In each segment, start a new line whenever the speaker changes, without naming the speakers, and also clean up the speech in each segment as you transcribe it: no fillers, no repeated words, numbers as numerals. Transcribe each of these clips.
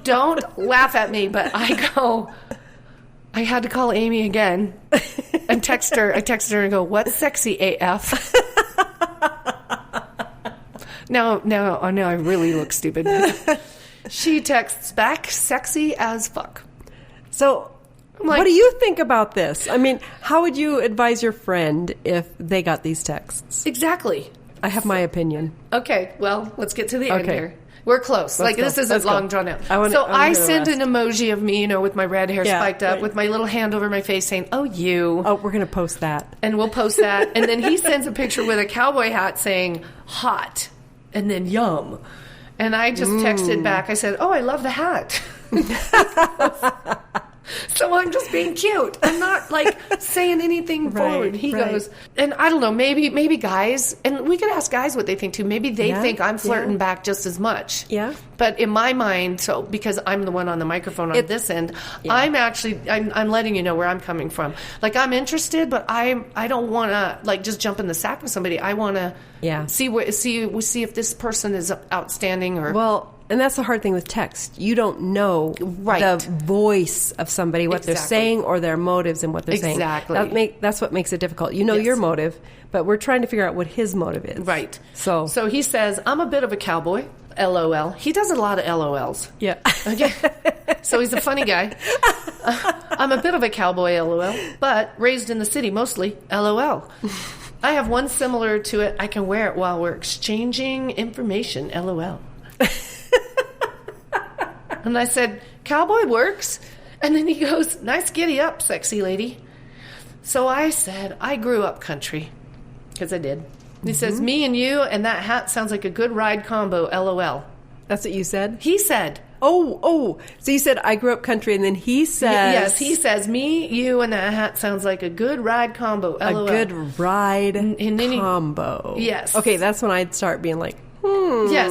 Don't laugh at me, but I had to call Amy again and text her. I texted her and go, what's sexy AF? Now I really look stupid. She texts back, sexy as fuck.
So, what do you think about this? I mean, how would you advise your friend if they got these texts?
Exactly.
I have my opinion.
Okay, well, let's get to the end here. We're close. This isn't long drawn out. I send an emoji of me, with my red hair spiked up, with my little hand over my face saying, oh, you.
Oh, we're going to post that.
And we'll post that. And then he sends a picture with a cowboy hat saying, hot, and then yum. And I just texted back. I said, oh, I love the hat. So I'm just being cute. I'm not saying anything forward. He goes, and I don't know, maybe guys, and we could ask guys what they think too. Maybe they think I'm flirting back just as much. Yeah. But in my mind, because I'm the one on the microphone on this end, I'm letting you know where I'm coming from. I'm interested, but I don't want to just jump in the sack with somebody. I want to see if this person is outstanding or
well. And that's the hard thing with text. You don't know the voice of somebody, what they're saying, or their motives and what they're saying. Exactly. That's what makes it difficult. You know your motive, but we're trying to figure out what his motive is.
Right.
So
he says, I'm a bit of a cowboy, LOL. He does a lot of LOLs.
Yeah.
Okay. So he's a funny guy. I'm a bit of a cowboy, LOL, but raised in the city mostly, LOL. I have one similar to it. I can wear it while we're exchanging information, LOL. And I said, cowboy works. And then he goes, nice giddy up, sexy lady. So I said, I grew up country. Because I did. He says, me and you and that hat sounds like a good ride combo, LOL.
That's what you said?
He said.
Oh. So you said, I grew up country, and then he says.
Yes, he says, me, you, and that hat sounds like a good ride combo, LOL.
A good ride combo.
Yes.
Okay, that's when I'd start being like,
Yes.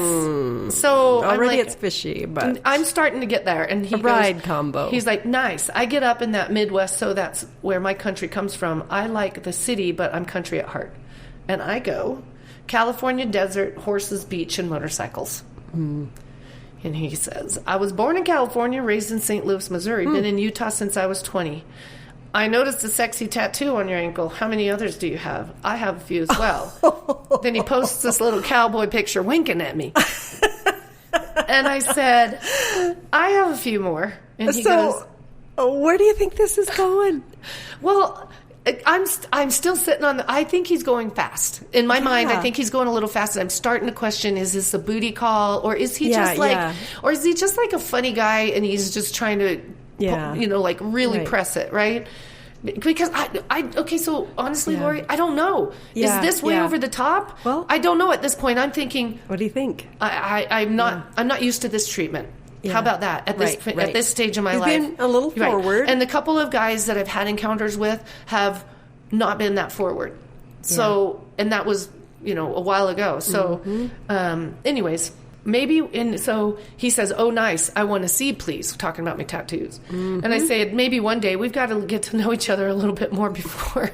So
already it's fishy, but
I'm starting to get there. And he
ride combo.
He's like, nice. I get up in that Midwest, so that's where my country comes from. I like the city, but I'm country at heart. And I go, California desert, horses, beach, and motorcycles. And he says, I was born in California, raised in St. Louis, Missouri, been in Utah since I was 20. I noticed a sexy tattoo on your ankle. How many others do you have? I have a few as well. Then he posts this little cowboy picture winking at me. And I said, I have a few more. And he goes,
where do you think this is going?
Well, I'm still sitting on I think he's going fast. In my mind, I think he's going a little fast. And I'm starting to question, is this a booty call? Or is he or is he just like a funny guy and he's just trying to really press it, right? Because okay, so honestly, Lori, I don't know. Is this way over the top?
Well,
I don't know at this point. I'm thinking,
what do you think?
I'm not used to this treatment. Yeah. How about that at this stage of my life?
You've been a little forward,
and the couple of guys that I've had encounters with have not been that forward. So, and that was a while ago. So, anyways. Maybe, and so he says, oh, nice, I want to see, please, talking about my tattoos. And I said, maybe one day we've got to get to know each other a little bit more before.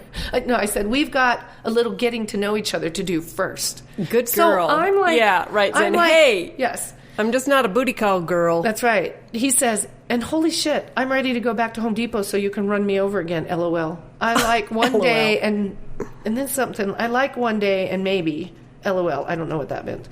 No, I said, we've got a little getting to know each other to do first.
Good girl.
So I'm like,
I'm like, hey,
yes.
I'm just not a booty call girl.
That's right. He says, and holy shit, I'm ready to go back to Home Depot so you can run me over again, LOL. I like one day and then something. I like one day and maybe, LOL. I don't know what that meant.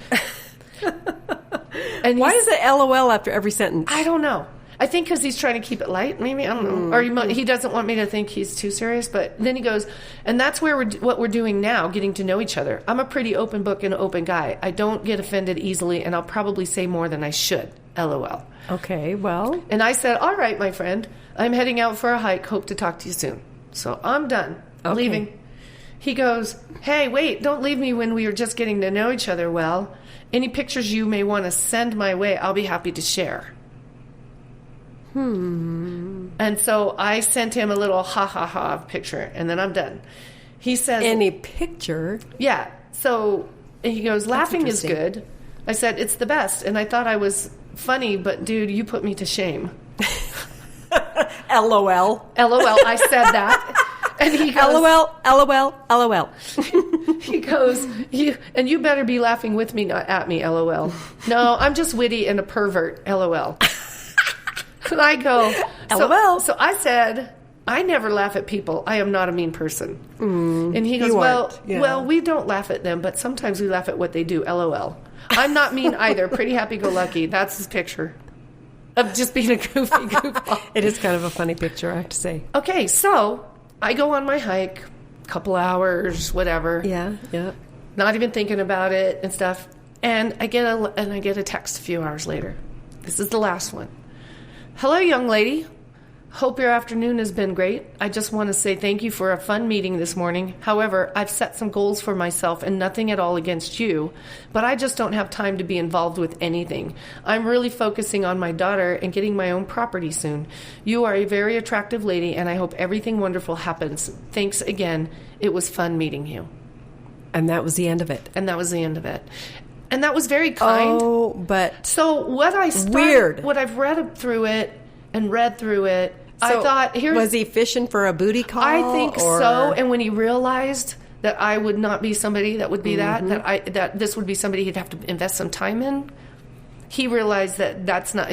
And why is it LOL after every sentence?
I don't know. I think because he's trying to keep it light, maybe. I don't know. Or he doesn't want me to think he's too serious. But then he goes, and that's what we're doing now, getting to know each other. I'm a pretty open book and open guy. I don't get offended easily, and I'll probably say more than I should. LOL.
Okay, well.
And I said, all right, my friend. I'm heading out for a hike. Hope to talk to you soon. So I'm done.
Okay.
Leaving. He goes, hey, wait, don't leave me when we were just getting to know each other well. Any pictures you may want to send my way, I'll be happy to share. And so I sent him a little ha picture, and then I'm done. He says,
any picture?
Yeah. So he goes, laughing is good. I said, it's the best. And I thought I was funny, but dude, you put me to shame.
LOL.
I said that. And he goes,
LOL.
He goes, you better be laughing with me, not at me, LOL. No, I'm just witty and a pervert, LOL. And I go,
LOL.
So I said, I never laugh at people. I am not a mean person. And he goes, well, we don't laugh at them, but sometimes we laugh at what they do. LOL. I'm not mean either. Pretty happy-go-lucky. That's his picture of just being a goofy goofball.
It is kind of a funny picture, I have to say.
Okay, so I go on my hike, couple hours, whatever.
Yeah.
Not even thinking about it and stuff. And I get a text a few hours later. This is the last one. Hello, young lady. Hope your afternoon has been great. I just want to say thank you for a fun meeting this morning. However, I've set some goals for myself and nothing at all against you, but I just don't have time to be involved with anything. I'm really focusing on my daughter and getting my own property soon. You are a very attractive lady, and I hope everything wonderful happens. Thanks again. It was fun meeting you.
And that was the end of it.
And that was very kind.
Oh, but
so what I've read through it, so I thought,
was he fishing for a booty call?
I think so. And when he realized that I would not be somebody that would be that this would be somebody he'd have to invest some time in, he realized that that's not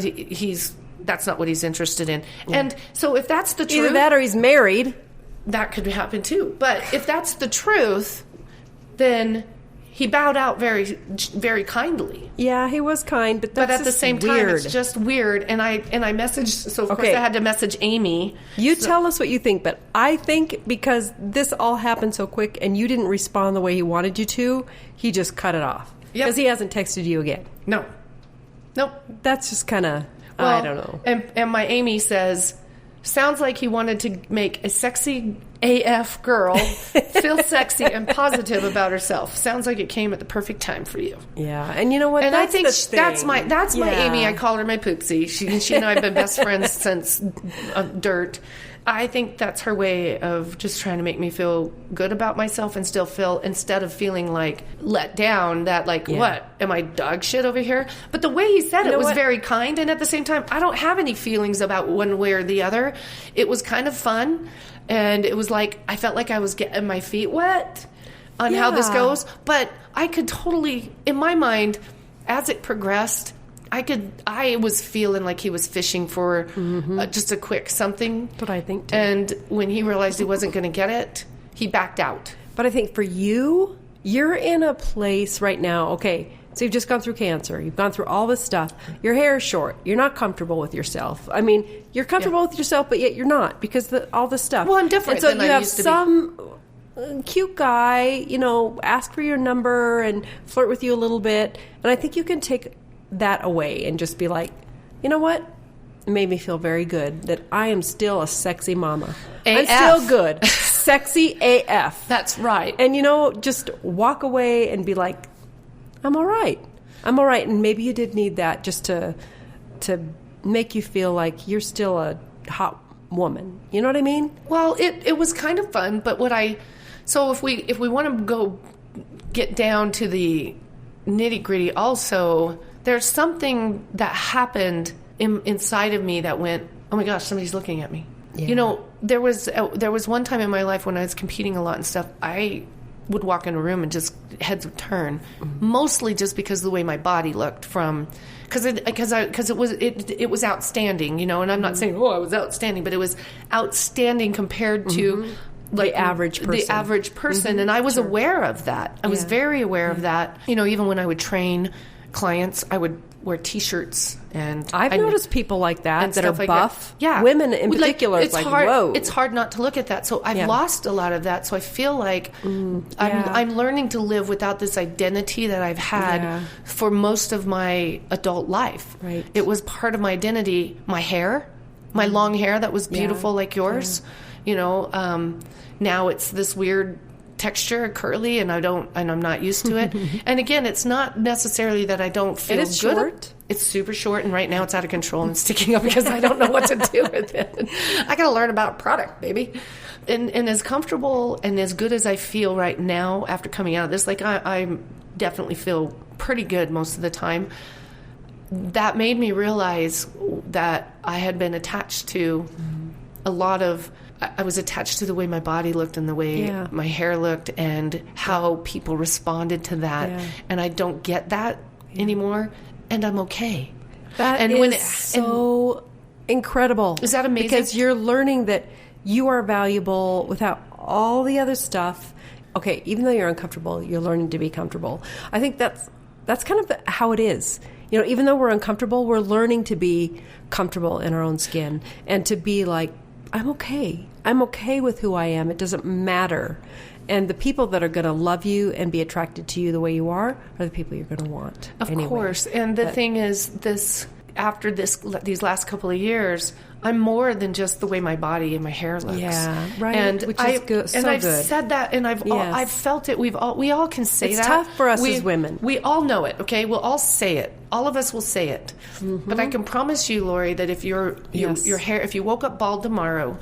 what he's interested in. Yeah. And so if that's the truth,
either that or he's married.
That could happen too. But if that's the truth, then he bowed out very, very kindly.
Yeah, he was kind, but
at the same time, it's just weird. And I messaged. So of course I had to message Amy.
Tell us what you think, but I think because this all happened so quick and you didn't respond the way he wanted you to, he just cut it off. Because he hasn't texted you again.
No, nope.
That's just kind of I don't know.
And my Amy says, sounds like he wanted to make a sexy AF girl feel sexy and positive about herself. Sounds like it came at the perfect time for you.
Yeah, and you know what?
And I think that's my Amy. I call her my poopsie. She and I have been best friends since dirt. I think that's her way of just trying to make me feel good about myself and still feel, instead of feeling like let down, that what, am I dog shit over here? But the way he said it was very kind, and at the same time, I don't have any feelings about one way or the other. It was kind of fun, and it was like, I felt like I was getting my feet wet on how this goes, but I could totally, in my mind, as it progressed, I was feeling like he was fishing for just a quick something.
But I think too.
And when he realized he wasn't going to get it, he backed out.
But I think for you, you're in a place right now, okay, so you've just gone through cancer. You've gone through all this stuff. Your hair is short. You're not comfortable with yourself. I mean, you're comfortable with yourself, but yet you're not because all this stuff.
Well, I'm different
than
I used to be.
And so you have some cute guy, ask for your number and flirt with you a little bit. And I think you can take that away and just be like, you know what? It made me feel very good that I am still a sexy mama.
AF.
I'm still good. Sexy AF.
That's right.
And, just walk away and be like, I'm all right. And maybe you did need that just to make you feel like you're still a hot woman. You know what I mean?
Well, it was kind of fun, but so if we want to go get down to the nitty-gritty also, there's something that happened inside of me that went, oh my gosh, somebody's looking at me. Yeah. There was one time in my life when I was competing a lot and stuff, I would walk in a room and just heads would turn, mostly just because of the way my body looked because it was outstanding, and I'm not saying, I was outstanding, but it was outstanding compared to
the average person.
And I was aware of that. I was very aware of that. Even when I would train clients, I would wear T-shirts, and
I've noticed people like that are buff.
Yeah,
women in particular.
It's hard.
Whoa.
It's hard not to look at that. So I've lost a lot of that. So I feel like I'm learning to live without this identity that I've had for most of my adult life.
Right.
It was part of my identity. My hair, my long hair that was beautiful like yours. Now it's this weird texture, curly, and I'm not used to it. And again, it's not necessarily that I don't feel good.
It's short.
It's super short, and right now it's out of control and sticking up because I don't know what to do with it. I got to learn about product, baby. And as comfortable and as good as I feel right now after coming out of this, I definitely feel pretty good most of the time. That made me realize that I had been attached to a lot of. I was attached to the way my body looked and the way my hair looked and how people responded to that. Yeah. And I don't get that anymore, and I'm okay.
That is so incredible.
Is that amazing?
Because you're learning that you are valuable without all the other stuff. Okay, even though you're uncomfortable, you're learning to be comfortable. I think that's kind of how it is. Even though we're uncomfortable, we're learning to be comfortable in our own skin and to be like, I'm okay. I'm okay with who I am. It doesn't matter. And the people that are going to love you and be attracted to you the way you are the people you're going to want.
Of course. And the thing is, after these last couple of years, I'm more than just the way my body and my hair looks.
Yeah, right.
And
which is good. So
and I've
good.
said that, and I've felt it. We all can say
it's
that.
It's tough for us as women.
We all know it. Okay, we'll all say it. All of us will say it. Mm-hmm. But I can promise you, Lori, that if your hair, if you woke up bald tomorrow,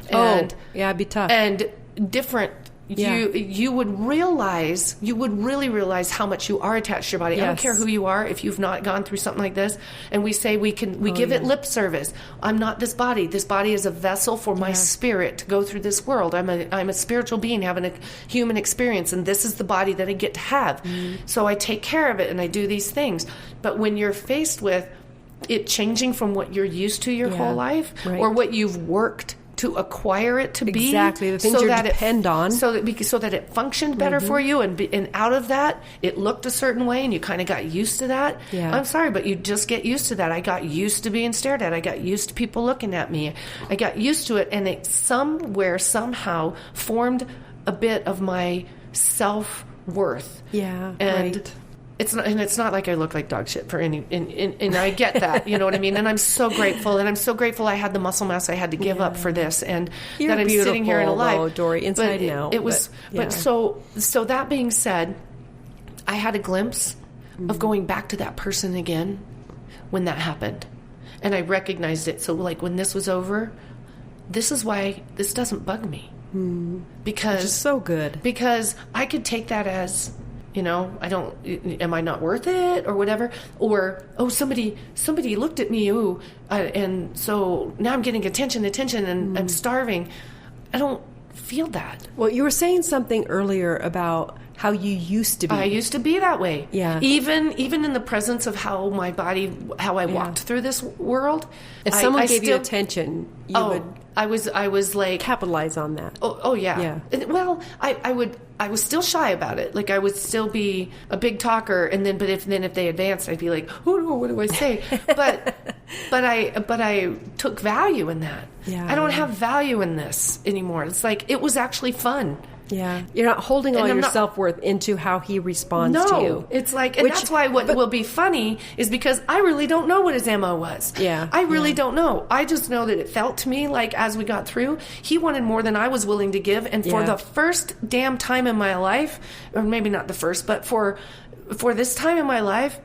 and
it'd be tough
and different. Yeah. You would really realize how much you are attached to your body. Yes. I don't care who you are if you've not gone through something like this. And we say we give it lip service. I'm not this body. This body is a vessel for my spirit to go through this world. I'm a spiritual being having a human experience, and this is the body that I get to have. So I take care of it and I do these things. But when you're faced with it changing from what you're used to your whole life, or what you've worked to acquire it to be
exactly the things you depend on,
so that it functioned better for you, and out of that it looked a certain way, and you kind of got used to that. I'm sorry, but you just get used to that. I got used to being stared at. I got used to people looking at me. I got used to it, and it somehow formed a bit of my self-worth. And it's not like I look like dog shit for any, and I get that, you know what I mean? And I'm so grateful, I had the muscle mass I had to give up for this, and
you're
that I'm sitting here and alive.
Dori, inside and out.
But so that being said, I had a glimpse of going back to that person again when that happened, and I recognized it. So like when this was over, this is why this doesn't bug me, because
which is so good,
because I could take that as, am I not worth it or whatever? Or, somebody looked at me, and so now I'm getting attention, and I'm starving. I don't feel that.
Well, you were saying something earlier about how you used to be.
I used to be that way.
Yeah.
Even in the presence of how I walked through this world.
If someone gave you attention, you would.
I was like
capitalize on that.
Oh yeah. Well, I was still shy about it. Like I would still be a big talker, and then if they advanced, I'd be like, oh no, what do I say? but I took value in that.
Yeah.
I don't have value in this anymore. It's like it was actually fun.
Yeah. You're not holding all your self-worth into how he responds to you.
No. It's like, and that's why what will be funny is because I really don't know what his MO was.
Yeah.
I really don't know. I just know that it felt to me like as we got through, he wanted more than I was willing to give. And for the first damn time in my life, or maybe not the first, but for this time in my life,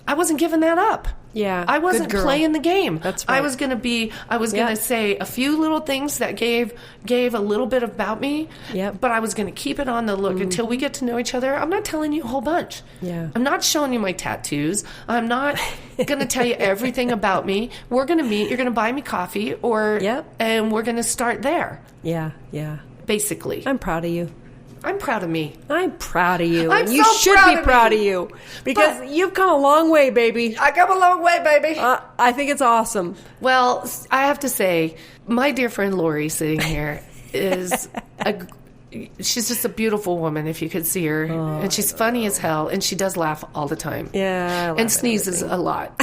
I wasn't giving that up.
Yeah,
I wasn't playing the game.
That's right.
I was going to say a few little things that gave a little bit about me.
Yep.
But I was going to keep it on the look until we get to know each other. I'm not telling you a whole bunch.
Yeah.
I'm not showing you my tattoos. I'm not going to tell you everything about me. We're going to meet. You're going to buy me coffee, and we're going to start there.
Yeah, yeah.
Basically.
I'm proud of you.
I'm proud of me.
I'm proud of you.
I'm
and you should be proud of you. Because you've come a long way, baby.
I come a long way, baby.
I think it's awesome.
Well, I have to say, my dear friend Lori sitting here is she's just a beautiful woman, if you could see her. And she's funny as hell, and she does laugh all the time.
Yeah.
And sneezes a lot.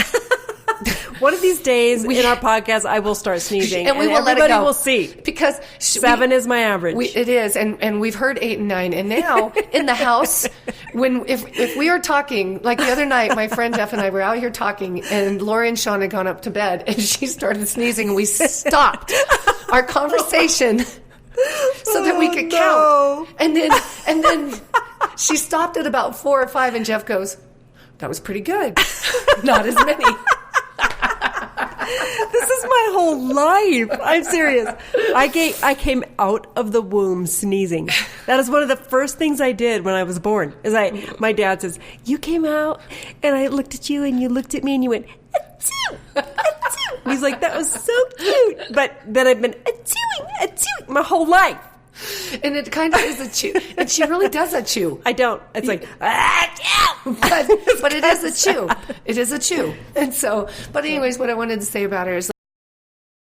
One of these days in our podcast, I will start sneezing,
and we will let it go.
Everybody will see,
because
7 is my average.
It is, and we've heard 8 and 9, and now in the house, if we are talking, like the other night, my friend Jeff and I were out here talking, and Lori and Sean had gone up to bed, and she started sneezing, and we stopped our conversation so that we could count, and then she stopped at about 4 or 5, and Jeff goes, "That was pretty good, not as many."
This is my whole life. I'm serious. I came out of the womb sneezing. That is one of the first things I did when I was born. My dad says, "You came out, and I looked at you, and you looked at me, and you went, achoo, achoo." He's like, "That was so cute." But then I've been achooing my whole life.
And it kind of is a chew. And she really does a chew.
I don't. It's like,
but it is a chew. It is a chew. And so, but anyways, what I wanted to say about her is